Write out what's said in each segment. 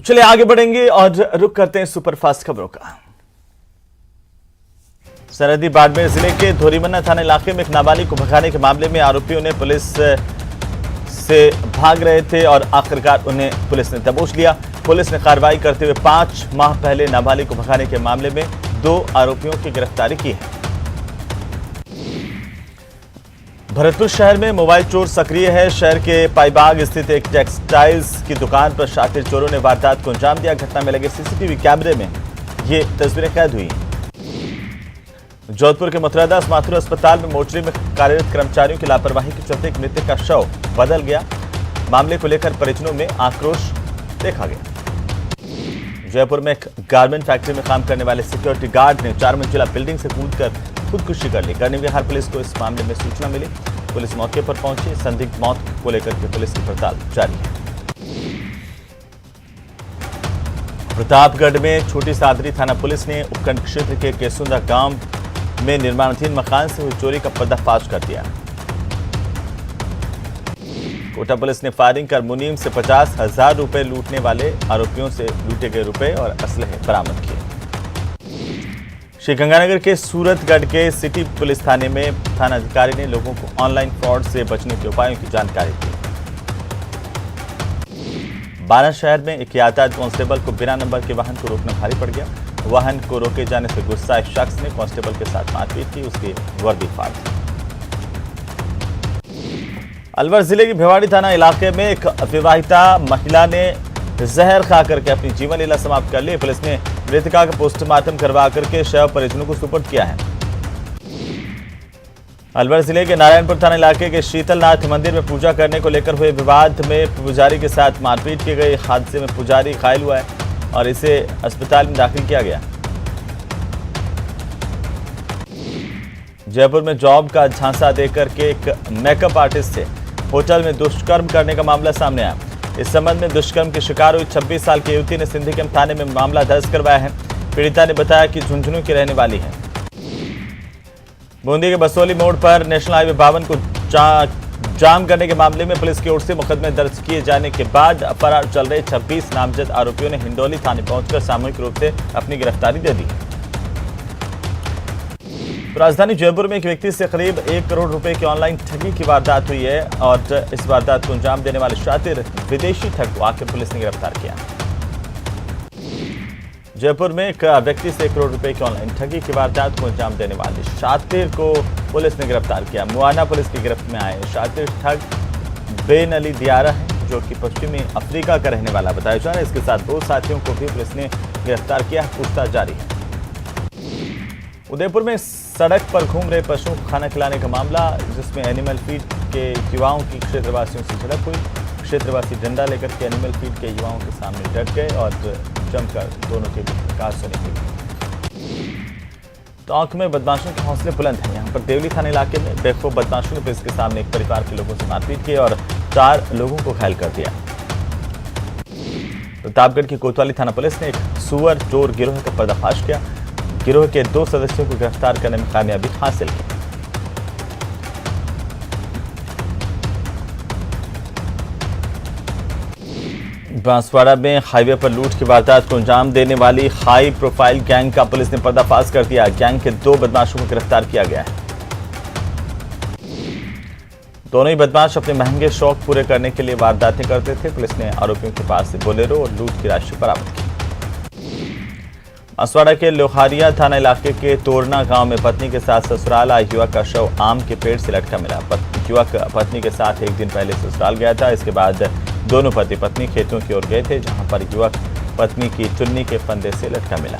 चलिए आगे बढ़ेंगे और रुक करते हैं सुपरफास्ट खबरों का। सरहदी बाड़मेर जिले के धोरीमन्ना थाना इलाके में एक नाबालिग को भगाने के मामले में आरोपियों ने पुलिस से भाग रहे थे और आखिरकार उन्हें पुलिस ने दबोच लिया। पुलिस ने कार्रवाई करते हुए 5 माह पहले नाबालिग को भगाने के मामले में 2 आरोपियों की गिरफ्तारी की है। भरतपुर शहर में मोबाइल चोर सक्रिय है। शहर के पाईबाग स्थित एक टेक्सटाइल्स की दुकान पर शातिर चोरों ने वारदात को अंजाम दिया। घटना में लगे सीसीटीवी कैमरे में ये तस्वीरें कैद हुई। जोधपुर के मुतरादास माथुर अस्पताल में मोर्चरी में कार्यरत कर्मचारियों की लापरवाही के चलते एक मृतक का शव बदल गया। मामले को लेकर परिजनों में आक्रोश देखा गया। जयपुर में एक गारमेंट फैक्ट्री में काम करने वाले सिक्योरिटी गार्ड ने 4 मंजिला बिल्डिंग से कूदकर खुदकुशी कर ली। करनी विहार पुलिस को इस मामले में सूचना मिली। पुलिस मौके पर पहुंची। संदिग्ध मौत को लेकर के पुलिस की पड़ताल जारी है। प्रतापगढ़ में छोटी सादरी थाना पुलिस ने उपखंड क्षेत्र के केसुंदा गांव में निर्माणाधीन मकान से हुई चोरी का पर्दाफाश कर दिया। कोटा पुलिस ने फायरिंग कर मुनीम से 50,000 रुपए लूटने वाले आरोपियों से लूटे गए रुपए और असलहे बरामद किए। श्रीगंगानगर के सूरतगढ़ के सिटी पुलिस थाने में थानाधिकारी ने लोगों को ऑनलाइन फ्रॉड से बचने के उपायों की जानकारी दी। बारा शहर में एक यातायात कांस्टेबल को बिना नंबर के वाहन को रोकना भारी पड़ गया। वाहन को रोके जाने से गुस्साए शख्स ने कांस्टेबल के साथ मारपीट की। उसकी वर्दी फाड़ दी। अलवर जिले की भिवाड़ी थाना इलाके में एक विवाहिता महिला ने जहर खा करके अपनी जीवन लीला समाप्त कर ली। पुलिस ने मृतका का पोस्टमार्टम करवा करके शव परिजनों को सुपुर्द किया है। अलवर जिले के नारायणपुर थाना इलाके के शीतलनाथ मंदिर में पूजा करने को लेकर हुए विवाद में पुजारी के साथ मारपीट की गई। हादसे में पुजारी घायल हुआ है और इसे अस्पताल में दाखिल किया गया। जयपुर में जॉब का झांसा देकर के एक मेकअप आर्टिस्ट से होटल में दुष्कर्म करने का मामला सामने आया। इस संबंध में दुष्कर्म की शिकार हुई 26 साल की युवती ने सिंधी कैंप थाने में मामला दर्ज करवाया है। पीड़िता ने बताया कि झुंझुनू की रहने वाली है। बूंदी के बसोली मोड़ पर नेशनल हाईवे 52 को जाम करने के मामले में पुलिस की ओर से मुकदमे दर्ज किए जाने के बाद फरार चल रहे 26 नामजद आरोपियों ने हिंडोली थाने पहुंचकर सामूहिक रूप से अपनी गिरफ्तारी दे दी। तो राजधानी जयपुर में एक व्यक्ति से करीब 1 करोड़ रुपए की ऑनलाइन ठगी की वारदात हुई है और इस वारदात को अंजाम देने वाले शातिर विदेशी ठग को आकर पुलिस ने गिरफ्तार किया। जयपुर में एक व्यक्ति से 1 करोड़ रुपए की ऑनलाइन ठगी की वारदात को अंजाम देने वाले शातिर को पुलिस ने गिरफ्तार किया। मुआना पुलिस की गिरफ्त में आए शातिर ठग बेन अली दियारा है, जो कि पश्चिमी अफ्रीका का रहने वाला बताया जा रहा है। इसके साथ 2 साथियों को भी पुलिस ने गिरफ्तार किया। पूछताछ जारी है। उदयपुर में सड़क पर घूम रहे पशुओं को खाना खिलाने का मामला, जिसमें एनिमल फीड के युवाओं की क्षेत्रवासियों से झड़प हुई। क्षेत्रवासी डंडा लेकर के एनिमल फीड के युवाओं के सामने डट गए और जमकर दोनों के बीच प्रकाश से निकली। टोंक में बदमाशों के हौसले बुलंद हैं। यहाँ पर देवली थाना इलाके में बेखौफ बदमाशों ने पुलिस के सामने एक परिवार के लोगों से मारपीट की और 4 लोगों को घायल कर दिया। प्रतापगढ़ की कोतवाली थाना पुलिस ने एक सुअर चोर गिरोह का पर्दाफाश किया। गिरोह के 2 सदस्यों को गिरफ्तार करने में कामयाबी हासिल की। बांसवाड़ा में हाईवे पर लूट की वारदात को अंजाम देने वाली हाई प्रोफाइल गैंग का पुलिस ने पर्दाफाश कर दिया। गैंग के 2 बदमाशों को गिरफ्तार किया गया है। दोनों ही बदमाश अपने महंगे शौक पूरे करने के लिए वारदातें करते थे। पुलिस ने आरोपियों के पास से बोलेरो और लूट की राशि बरामद की। बांसवाड़ा के लोहारिया थाना इलाके के तोरना गांव में पत्नी के साथ ससुराल आए युवक का शव आम के पेड़ से लटका मिला। युवक पत्नी के साथ 1 दिन पहले ससुराल गया था। इसके बाद दोनों पति पत्नी खेतों की ओर गए थे, जहां पर युवक पत्नी की चुन्नी के फंदे से लटका मिला।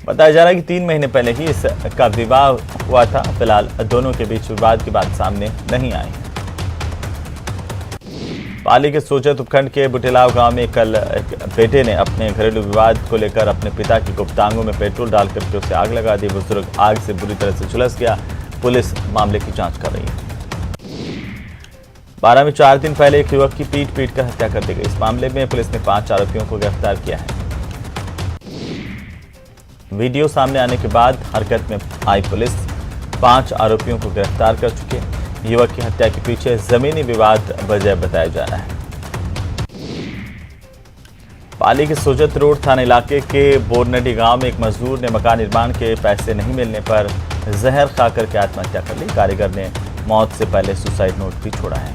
बताया जा रहा है कि 3 महीने पहले ही इसका विवाह हुआ था। फिलहाल दोनों के बीच विवाद की बात सामने नहीं आई। पाली के सोजत उपखंड के बुटेलाव गांव में कल एक बेटे ने अपने घरेलू विवाद को लेकर अपने पिता की गुप्तांगों में पेट्रोल डालकर के उसे आग लगा दी। बुजुर्ग आग से बुरी तरह से झुलस गया। पुलिस मामले की जांच कर रही है। 12 में 4 दिन पहले एक युवक की पीट कर हत्या कर दी गई। इस मामले में पुलिस ने 5 आरोपियों को गिरफ्तार किया है। वीडियो सामने आने के बाद हरकत में आई पुलिस 5 आरोपियों को गिरफ्तार कर चुकी है। युवक की हत्या के पीछे जमीनी विवाद वजह बताया जा रहा है। पाली के सोजत रोड थाना इलाके के बोरनडी गांव में एक मजदूर ने मकान निर्माण के पैसे नहीं मिलने पर जहर खाकर के आत्महत्या कर ली। कारीगर ने मौत से पहले सुसाइड नोट भी छोड़ा है।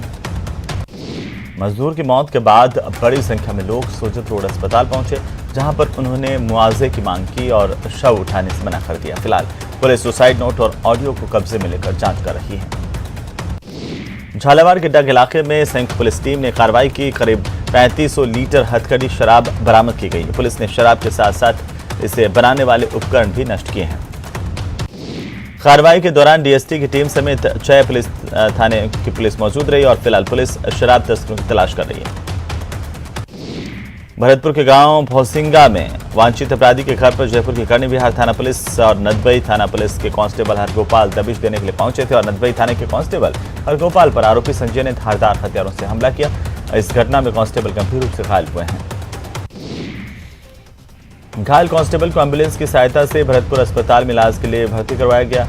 मजदूर की मौत के बाद बड़ी संख्या में लोग सोजत रोड अस्पताल पहुंचे, जहां पर उन्होंने मुआवजे की मांग की और शव उठाने से मना कर दिया। फिलहाल पुलिस सुसाइड नोट और ऑडियो को कब्जे में लेकर जांच कर रही है। झालावाड़ के डग इलाके में संयुक्त पुलिस टीम ने कार्रवाई की। करीब 3500 लीटर हथकड़ी शराब बरामद की गई। पुलिस ने शराब के साथ साथ इसे बनाने वाले उपकरण भी नष्ट किए हैं। कार्रवाई के दौरान डीएसटी की टीम समेत 6 पुलिस थाने की पुलिस मौजूद रही और फिलहाल पुलिस शराब तस्करों की तलाश कर रही है। भरतपुर के गांव भौसिंगा में वांछित अपराधी के घर पर जयपुर की करनी विहार थाना पुलिस और नदबई थाना पुलिस के कांस्टेबल हरगोपाल दबिश देने के लिए पहुंचे थे और नदबई थाने के कांस्टेबल हरगोपाल पर आरोपी संजय ने धारदार हथियारों से हमला किया। इस घटना में कांस्टेबल गंभीर रूप से घायल हुए हैं। घायल कांस्टेबल को एम्बुलेंस की सहायता से भरतपुर अस्पताल में इलाज के लिए भर्ती करवाया गया।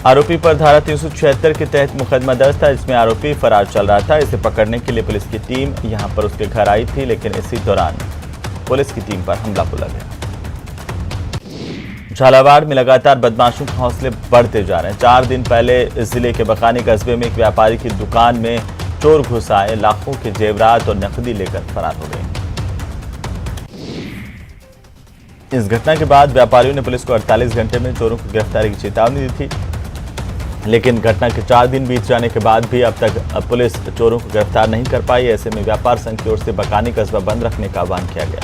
आरोपी पर धारा 376 के तहत मुकदमा दर्ज था, जिसमें आरोपी फरार चल रहा था। इसे पकड़ने के लिए पुलिस की टीम यहां पर उसके घर आई थी, लेकिन इसी दौरान पुलिस की टीम पर हमला बोला गया। झालावाड़ में लगातार बदमाशों के हौसले बढ़ते जा रहे हैं। 4 दिन पहले जिले के बकानी कस्बे में एक व्यापारी की दुकान में चोर घुस आए, लाखों के जेवरात और नकदी लेकर फरार हो गए। इस घटना के बाद व्यापारियों ने पुलिस को 48 घंटे में चोरों की गिरफ्तारी की चेतावनी दी थी, लेकिन घटना के 4 दिन बीत जाने के बाद भी अब तक पुलिस चोरों को गिरफ्तार नहीं कर पाई। ऐसे में व्यापार संघ की ओर से बकानी कस्बा बंद रखने का आह्वान किया गया।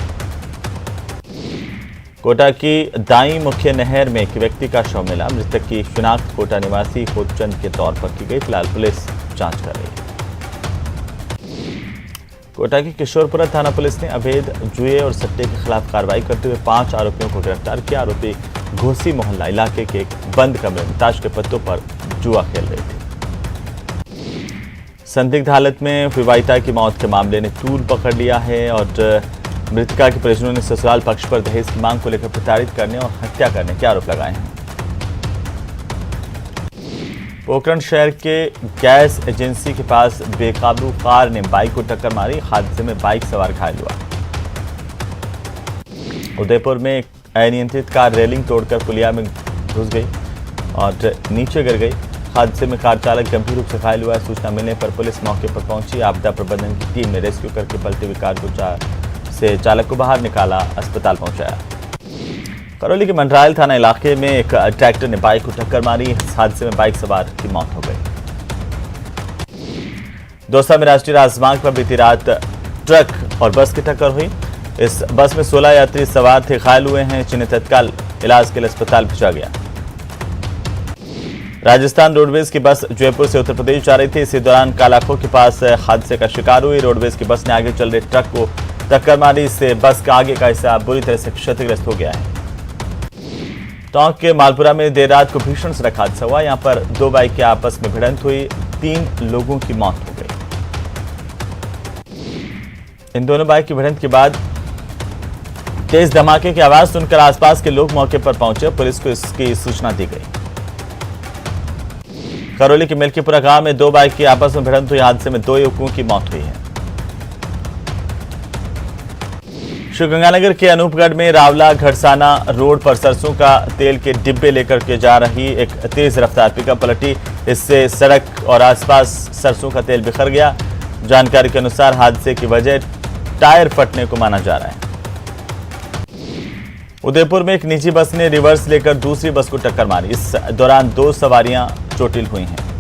कोटा की दाई मुख्य नहर में एक व्यक्ति का शव मिला। मृतक की शिनाख्त कोटा निवासी खोदचंद के तौर पर की गई। फिलहाल पुलिस जांच कर रही है। कोटा की किशोरपुरा थाना पुलिस ने अवैध जुए और सट्टे के खिलाफ कार्रवाई करते हुए 5 आरोपियों को गिरफ्तार किया। आरोपी घोसी मोहल्ला इलाके के एक बंद कमरे में ताश के पत्तों पर जुआ खेल रहे थे। संदिग्ध हालत में विवाहिता की मौत के मामले ने तूल पकड़ लिया है और मृतका के परिजनों ने ससुराल पक्ष पर दहेज की मांग को लेकर प्रताड़ित करने और हत्या करने के आरोप लगाए हैं। पोखरण शहर के गैस एजेंसी के पास बेकाबू कार ने बाइक को टक्कर मारी। हादसे में बाइक सवार घायल हुआ। उदयपुर में एक अनियंत्रित कार रेलिंग तोड़कर पुलिया में घुस गई और नीचे गिर गई। हादसे में कार चालक गंभीर रूप से घायल हुआ है। सूचना मिलने पर पुलिस मौके पर पहुंची। आपदा प्रबंधन की टीम ने रेस्क्यू करके पलटी हुई कार से चालक को बाहर निकाला, अस्पताल पहुंचाया। करौली के मंडरायल थाना इलाके में एक ट्रैक्टर ने बाइक को टक्कर मारी। इस हादसे में बाइक सवार की मौत हो गई। दौसा में राष्ट्रीय राजमार्ग पर बीती रात ट्रक और बस की टक्कर हुई। इस बस में 16 यात्री सवार थे, घायल हुए हैं, जिन्हें तत्काल इलाज के लिए अस्पताल भेजा गया। राजस्थान रोडवेज की बस जयपुर से उत्तर प्रदेश जा रही थी। इसी दौरान कालाखो के पास हादसे का शिकार हुई। रोडवेज की बस ने आगे चल रहे ट्रक को टक्कर मारी। इससे बस का आगे का हिस्सा बुरी तरह से क्षतिग्रस्त हो गया है। टोंक के मालपुरा में देर रात को भीषण सड़क हादसा हुआ। यहां पर 2 बाइक के आपस में भिड़ंत हुई, 3 लोगों की मौत हो गई। इन दोनों बाइक की भिड़ंत के बाद तेज धमाके की आवाज सुनकर आसपास के लोग मौके पर पहुंचे। पुलिस को इसकी सूचना दी गई। करौली के मिल्कीपुरा गांव में 2 बाइक की आपस में भिड़ंत हुई। हादसे में 2 युवकों की मौत हुई है। श्रीगंगानगर के अनूपगढ़ में रावला घड़साना रोड पर सरसों का तेल के डिब्बे लेकर के जा रही एक तेज रफ्तार पिकअप पलटी। इससे सड़क और आसपास सरसों का तेल बिखर गया। जानकारी के अनुसार हादसे की वजह टायर फटने को माना जा रहा है। उदयपुर में एक निजी बस ने रिवर्स लेकर दूसरी बस को टक्कर मारी। इस दौरान 2 सवारियां चोटिल हुई हैं।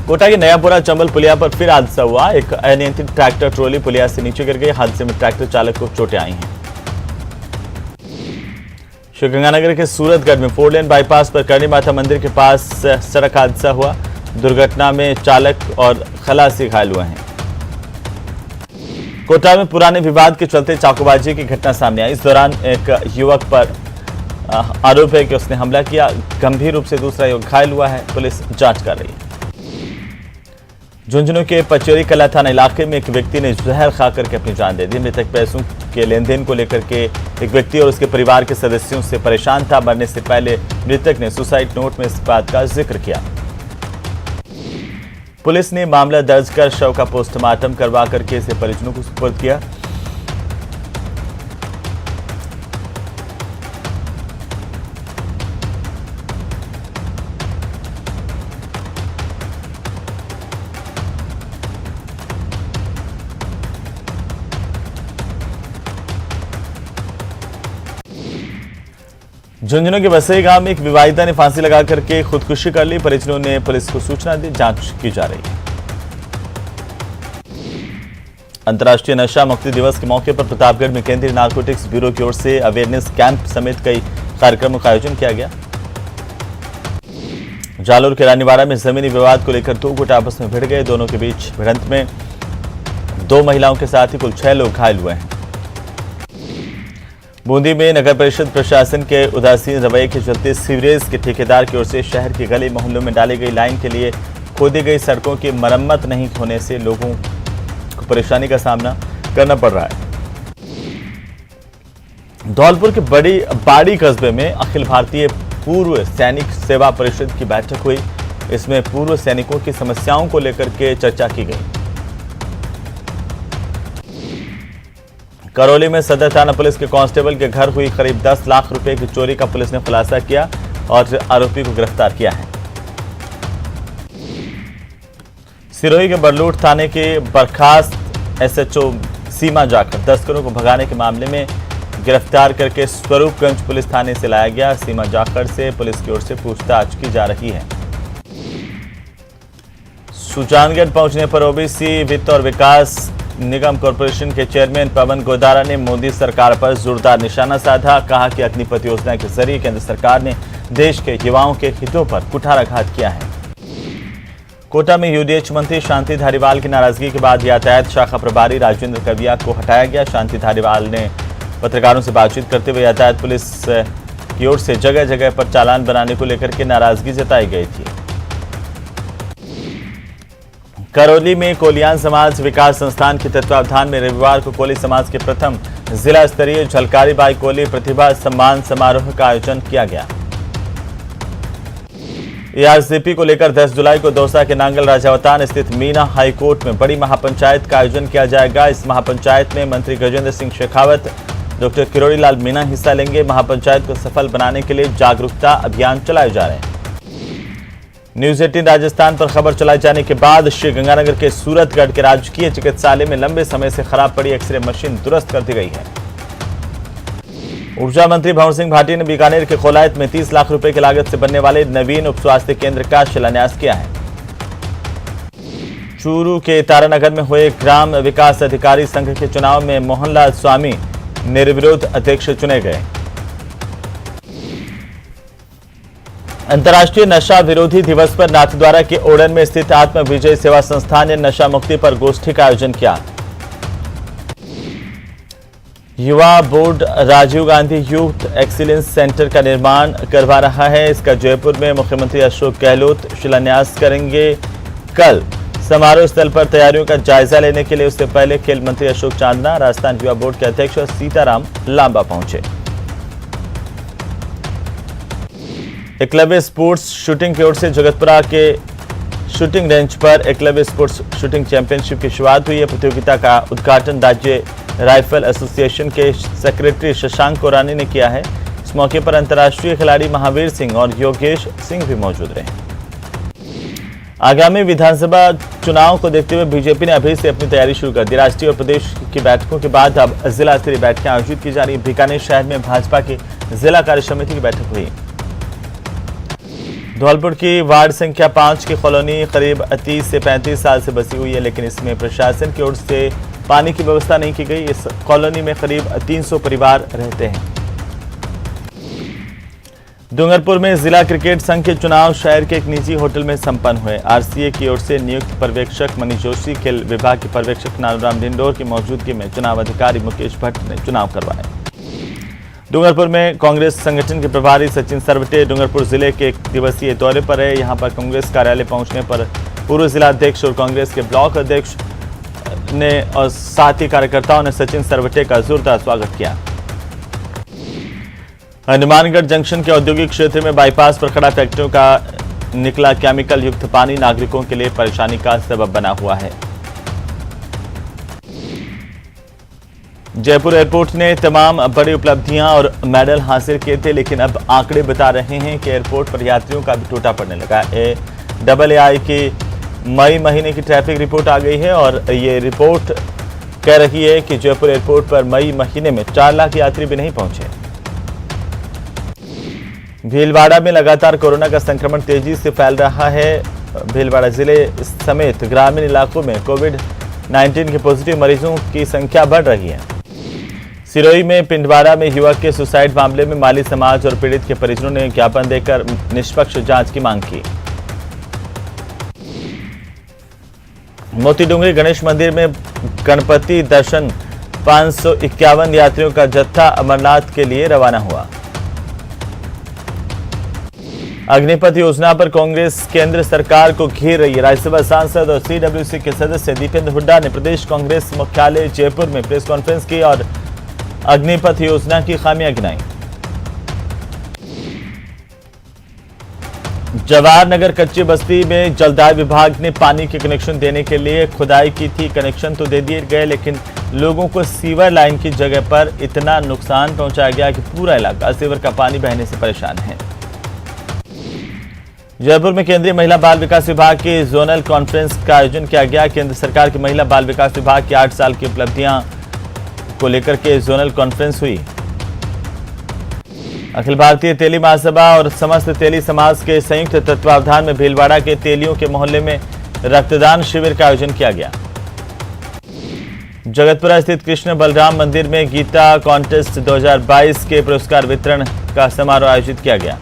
कोटा के नयापुरा चंबल पुलिया पर फिर हादसा हुआ। एक अनियंत्रित ट्रैक्टर ट्रॉली पुलिया से नीचे गिर गई। हादसे में ट्रैक्टर चालक को चोटें आई हैं। श्रीगंगानगर के सूरतगढ़ में 4 लेन बाईपास पर करणी माता मंदिर के पास सड़क हादसा हुआ। दुर्घटना में चालक और खलासी घायल हुए हैं। कोटा में पुराने विवाद के चलते चाकूबाजी की घटना सामने आई। इस दौरान एक युवक पर आरोप है कि उसने हमला किया। गंभीर रूप से दूसरा युवक घायल हुआ है। पुलिस जांच कर रही है। झुंझुनू के पचेरी कला थाना इलाके में एक व्यक्ति ने जहर खाकर के अपनी जान दे दी। मृतक पैसों के लेन देन को लेकर के एक व्यक्ति और उसके परिवार के सदस्यों से परेशान था। मरने से पहले मृतक ने सुसाइड नोट में इस बात का जिक्र किया। पुलिस ने मामला दर्ज कर शव का पोस्टमार्टम करवा करके इसे परिजनों को सुपुर्द किया। झुंझुनू के बसई गांव में एक विवाहिता ने फांसी लगा करके खुदकुशी कर ली। परिजनों ने पुलिस को सूचना दी, जांच की जा रही है। अंतर्राष्ट्रीय नशा मुक्ति दिवस के मौके पर प्रतापगढ़ में केंद्रीय नारकोटिक्स ब्यूरो की ओर से अवेयरनेस कैंप समेत कई कार्यक्रमों का आयोजन किया गया। जालोर के रानीवाड़ा में जमीनी विवाद को लेकर दो गुट आपस में भिड़ गए। दोनों के बीच भिड़ंत में 2 महिलाओं के साथ ही कुल 6 लोग घायल हुए हैं। बूंदी में नगर परिषद प्रशासन के उदासीन रवैये के चलते सीवरेज के ठेकेदार की ओर से शहर के गली मोहल्लों में डाली गई लाइन के लिए खोदी गई सड़कों की मरम्मत नहीं होने से लोगों को परेशानी का सामना करना पड़ रहा है। धौलपुर के बाड़ी कस्बे में अखिल भारतीय पूर्व सैनिक सेवा परिषद की बैठक हुई। इसमें पूर्व सैनिकों की समस्याओं को लेकर के चर्चा की गई। करौली में सदर थाना पुलिस के कांस्टेबल के घर हुई करीब 10 लाख रुपए की चोरी का पुलिस ने खुलासा किया और आरोपी को गिरफ्तार किया है। सिरोही के बरलूट थाने के बर्खास्त एसएचओ सीमा जाखड़ तस्करों को भगाने के मामले में गिरफ्तार करके स्वरूपगंज पुलिस थाने से लाया गया। सीमा जाखड़ से पुलिस की ओर से पूछताछ की जा रही है। सुजानगढ़ पहुंचने पर ओबीसी वित्त और विकास निगम कॉरपोरेशन के चेयरमैन पवन गोदारा ने मोदी सरकार पर जोरदार निशाना साधा। कहा कि अग्निपथ योजना के जरिए केंद्र सरकार ने देश के युवाओं के हितों पर कुठाराघात किया है। कोटा में यूडीएच मंत्री शांति धारीवाल की नाराजगी के बाद यातायात शाखा प्रभारी राजेंद्र कविया को हटाया गया। शांति धारीवाल ने पत्रकारों से बातचीत करते हुए यातायात पुलिस की ओर से जगह जगह पर चालान बनाने को लेकर के नाराजगी जताई गई थी। करौली में कोलियान समाज विकास संस्थान के तत्वावधान में रविवार को कोली समाज के प्रथम जिला स्तरीय झलकारी बाई कोली प्रतिभा सम्मान समारोह का आयोजन किया गया। एआरसीपी को लेकर 10 जुलाई को दौसा के नांगल राजावतान स्थित मीना हाई कोर्ट में बड़ी महापंचायत का आयोजन किया जाएगा। इस महापंचायत में मंत्री गजेंद्र सिंह शेखावत, डॉक्टर किरोड़ी लाल मीणा हिस्सा लेंगे। महापंचायत को सफल बनाने के लिए जागरूकता अभियान चलाए जा रहे हैं। न्यूज 18 राजस्थान पर खबर चलाए जाने के बाद श्री गंगानगर के सूरतगढ़ के राजकीय चिकित्सालय में लंबे समय से खराब पड़ी एक्सरे मशीन दुरुस्त कर दी गई है। ऊर्जा मंत्री भंवर सिंह भाटी ने बीकानेर के कोलायत में 30 लाख रुपए की लागत से बनने वाले नवीन उप स्वास्थ्य केंद्र का शिलान्यास किया है। चूरू के तारानगर में हुए ग्राम विकास अधिकारी संघ के चुनाव में मोहनलाल स्वामी निर्विरोध अध्यक्ष चुने गए। अंतर्राष्ट्रीय नशा विरोधी दिवस पर नाथद्वारा के ओडन में स्थित आत्म विजय सेवा संस्थान ने नशा मुक्ति पर गोष्ठी का आयोजन किया। युवा board Rajiv Gandhi youth excellence centre का निर्माण करवा रहा है। इसका जयपुर में मुख्यमंत्री अशोक गहलोत शिलान्यास करेंगे। कल समारोह स्थल पर तैयारियों का जायजा लेने के लिए उससे पहले खेल मंत्री अशोक चांदना, राजस्थान युवा बोर्ड के अध्यक्ष सीताराम लांबा पहुंचे। एकलव्य स्पोर्ट्स शूटिंग की ओर से जगतपुरा के शूटिंग रेंज पर एकलव्य स्पोर्ट्स शूटिंग चैंपियनशिप की शुरुआत हुई है। प्रतियोगिता का उद्घाटन राज्य राइफल एसोसिएशन के सेक्रेटरी शशांक कोरानी ने किया है। इस मौके पर अंतर्राष्ट्रीय खिलाड़ी महावीर सिंह और योगेश सिंह भी मौजूद रहे। आगामी विधानसभा चुनाव को देखते हुए बीजेपी ने अभी से अपनी तैयारी शुरू कर दी। राष्ट्रीय और प्रदेश की बैठकों के बाद अब जिला स्तरीय बैठकें आयोजित की जा रही है। बीकानेर शहर में भाजपा की जिला कार्य समिति की बैठक हुई। धौलपुर की वार्ड संख्या 5 की कॉलोनी करीब 30 से 35 साल से बसी हुई है, लेकिन इसमें प्रशासन की ओर से पानी की व्यवस्था नहीं की गई। इस कॉलोनी में करीब 300 परिवार रहते हैं। डूंगरपुर में जिला क्रिकेट संघ के चुनाव शहर के एक निजी होटल में संपन्न हुए। आरसीए की ओर से नियुक्त पर्यवेक्षक मनीष जोशी, खेल विभाग के पर्यवेक्षक नानूराम डिंडोर की मौजूदगी में चुनाव अधिकारी मुकेश भट्ट ने चुनाव करवाए। डूंगरपुर में कांग्रेस संगठन के प्रभारी सचिन सरवटे डूंगरपुर जिले के एक दिवसीय दौरे पर है। यहां पर कांग्रेस कार्यालय पहुंचने पर पूर्व जिला अध्यक्ष और कांग्रेस के ब्लॉक अध्यक्ष ने और साथ ही कार्यकर्ताओं ने सचिन सरवटे का जोरदार स्वागत किया। हनुमानगढ़ जंक्शन के औद्योगिक क्षेत्र में बाईपास पर खड़ा ट्रैक्टरों का निकला केमिकल युक्त पानी नागरिकों के लिए परेशानी का सबब बना हुआ है। जयपुर एयरपोर्ट ने तमाम बड़ी उपलब्धियां और मेडल हासिल किए थे, लेकिन अब आंकड़े बता रहे हैं कि एयरपोर्ट पर यात्रियों का भी टोटा पड़ने लगा है। AAI की मई महीने की ट्रैफिक रिपोर्ट आ गई है और ये रिपोर्ट कह रही है कि जयपुर एयरपोर्ट पर मई महीने में 4 लाख यात्री भी नहीं पहुंचे। भीलवाड़ा में लगातार कोरोना का संक्रमण तेजी से फैल रहा है। भीलवाड़ा जिले समेत ग्रामीण इलाकों में कोविड-19 के पॉजिटिव मरीजों की संख्या बढ़ रही है। सिरोही में पिंडवाड़ा में युवक के सुसाइड मामले में माली समाज और पीड़ित के परिजनों ने ज्ञापन देकर निष्पक्ष जांच की मांग की। मोतीडूंगरी गणेश मंदिर में गणपति दर्शन 551 यात्रियों का जत्था अमरनाथ के लिए रवाना हुआ। अग्निपथ योजना पर कांग्रेस केंद्र सरकार को घेर रही है। राज्यसभा सांसद और CWC के सदस्य दीपेंद्र हुड्डा ने प्रदेश कांग्रेस मुख्यालय जयपुर में प्रेस कॉन्फ्रेंस की और अग्निपथ योजना की खामियां गिनाई। जवाहर नगर कच्ची बस्ती में जलदाय विभाग ने पानी के कनेक्शन देने के लिए खुदाई की थी। कनेक्शन तो दे दिए गए, लेकिन लोगों को सीवर लाइन की जगह पर इतना नुकसान पहुंचाया गया कि पूरा इलाका सीवर का पानी बहने से परेशान है। जयपुर में केंद्रीय महिला बाल विकास विभाग की जोनल कॉन्फ्रेंस का आयोजन किया गया। केंद्र सरकार की महिला बाल विकास विभाग की 8 साल की उपलब्धियां को लेकर के जोनल कॉन्फ्रेंस हुई। अखिल भारतीय तेली महासभा और समस्त तेली समाज के संयुक्त तत्वावधान में भीलवाड़ा के तेलियों के मोहल्ले में रक्तदान शिविर का आयोजन किया गया। जगतपुरा स्थित कृष्ण बलराम मंदिर में गीता कॉन्टेस्ट 2022 के पुरस्कार वितरण का समारोह आयोजित किया गया।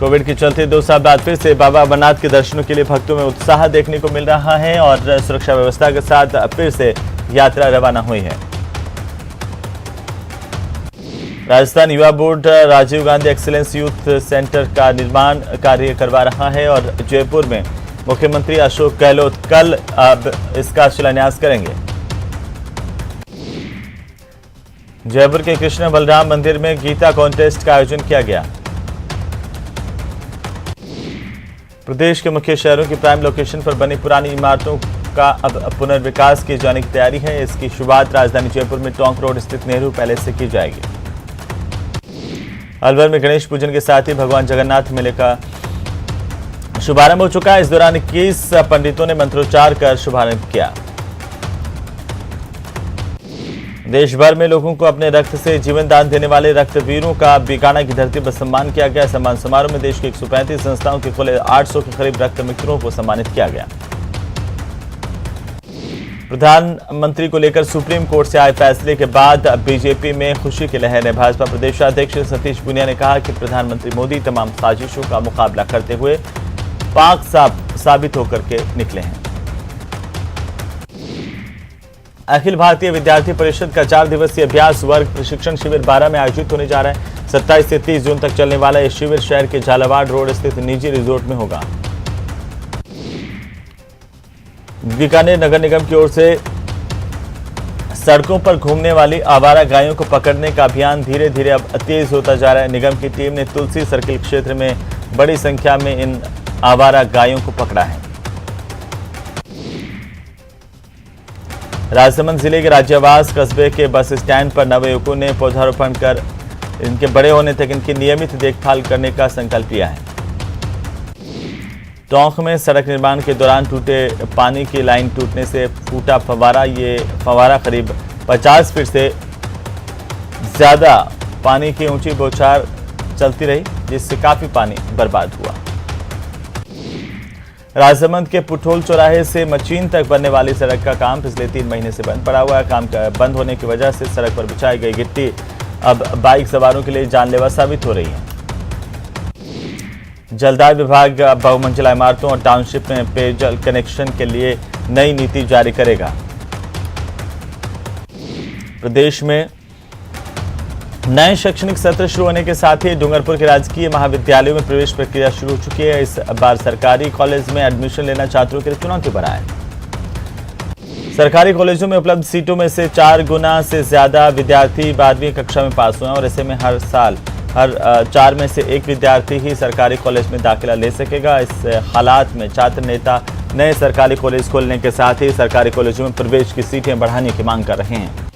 कोविड के चलते 2 साल बाद फिर से बाबा अमरनाथ के दर्शनों के लिए भक्तों में उत्साह देखने को मिल रहा है और सुरक्षा व्यवस्था के साथ फिर से यात्रा रवाना हुई है। राजस्थान युवा board Rajiv Gandhi excellence youth centre का निर्माण कार्य करवा रहा है और जयपुर में मुख्यमंत्री अशोक गहलोत कल अब इसका शिलान्यास करेंगे। जयपुर के कृष्ण बलराम मंदिर में गीता कॉन्टेस्ट का आयोजन किया गया। प्रदेश के मुख्य शहरों की प्राइम लोकेशन पर बनी पुरानी इमारतों का अब पुनर्विकास किए जाने की तैयारी है। इसकी शुरुआत राजधानी जयपुर में टोंक रोड स्थित नेहरू पैलेस से की जाएगी। अलवर में गणेश पूजन के साथ ही भगवान जगन्नाथ मेले का शुभारंभ हो चुका है। इस दौरान 21 पंडितों ने मंत्रोच्चार कर शुभारंभ किया। देश भर में लोगों को अपने रक्त से जीवन दान देने वाले रक्तवीरों का बीकानेर की धरती पर सम्मान किया गया। सम्मान समारोह में देश की 135 संस्थाओं के कुल 800 के करीब रक्त मित्रों को सम्मानित किया गया। प्रधानमंत्री को लेकर सुप्रीम कोर्ट से आए फैसले के बाद बीजेपी में खुशी की लहर है। भाजपा प्रदेशाध्यक्ष सतीश पूनिया ने कहा कि प्रधानमंत्री मोदी तमाम साजिशों का मुकाबला करते हुए पाक साबित होकर के निकले हैं। अखिल भारतीय विद्यार्थी परिषद का 4 दिवसीय अभ्यास वर्ग प्रशिक्षण शिविर 12 में आयोजित होने जा रहा है। 27 से 30 जून तक चलने वाला यह शिविर शहर के झालावाड़ रोड स्थित निजी रिजोर्ट में होगा। बीकानेर नगर निगम की ओर से सड़कों पर घूमने वाली आवारा गायों को पकड़ने का अभियान धीरे धीरे अब तेज होता जा रहा है। निगम की टीम ने तुलसी सर्किल क्षेत्र में बड़ी संख्या में इन आवारा गायों को पकड़ा है। राजसमंद जिले के राज्यवास कस्बे के बस स्टैंड पर नवयुवकों ने पौधारोपण कर इनके बड़े होने तक इनकी नियमित देखभाल करने का संकल्प लिया है। टोंक में सड़क निर्माण के दौरान टूटे पानी की लाइन टूटने से फूटा फव्वारा। ये फव्वारा करीब 50 फीट से ज्यादा पानी की ऊंची बौछार चलती रही, जिससे काफी पानी बर्बाद हुआ। राजसमंद के पुठोल चौराहे से मचीन तक बनने वाली सड़क का काम पिछले 3 महीने से बंद पड़ा हुआ है। काम बंद होने की वजह से सड़क पर बिछाई गई गिट्टी अब बाइक सवारों के लिए जानलेवा साबित हो रही है। जलदाय विभाग बहुमंजिला इमारतों और टाउनशिप में पेयजल कनेक्शन के लिए नई नीति जारी करेगा। प्रदेश में नए शैक्षणिक सत्र शुरू होने के साथ ही डूंगरपुर के राजकीय महाविद्यालयों में प्रवेश प्रक्रिया शुरू हो चुकी है। इस बार सरकारी कॉलेज में एडमिशन लेना छात्रों के लिए चुनौती भरा है। सरकारी कॉलेजों में उपलब्ध सीटों में से 4 गुना से ज्यादा विद्यार्थी 12वीं कक्षा में पास हुए हैं और ऐसे में हर साल हर 4 में से 1 विद्यार्थी ही सरकारी कॉलेज में दाखिला ले सकेगा। इस हालात में छात्र नेता नए सरकारी कॉलेज खोलने के साथ ही सरकारी कॉलेजों में प्रवेश की सीटें बढ़ाने की मांग कर रहे हैं।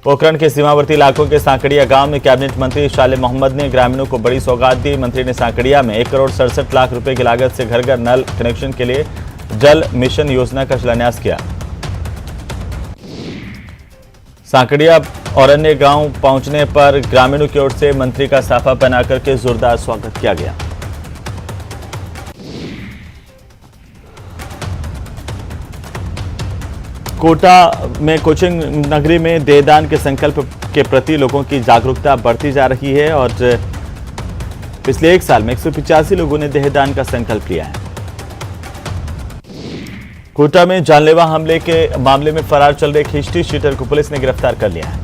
पोखरण के सीमावर्ती इलाकों के सांकड़िया गांव में कैबिनेट मंत्री शाले मोहम्मद ने ग्रामीणों को बड़ी सौगात दी। मंत्री ने सांकड़िया में 1 करोड़ 67 लाख रुपए की लागत से घर घर नल कनेक्शन के लिए जल मिशन योजना का शिलान्यास किया। सांकड़िया और अन्य गांव पहुंचने पर ग्रामीणों की ओर से मंत्री का साफा पहना करके जोरदार स्वागत किया गया। कोटा में कोचिंग नगरी में देहदान के संकल्प के प्रति लोगों की जागरूकता बढ़ती जा रही है और पिछले 1 साल में 185 लोगों ने देहदान का संकल्प लिया है। कोटा में जानलेवा हमले के मामले में फरार चल रहे एक हिस्ट्री शीटर को पुलिस ने गिरफ्तार कर लिया है।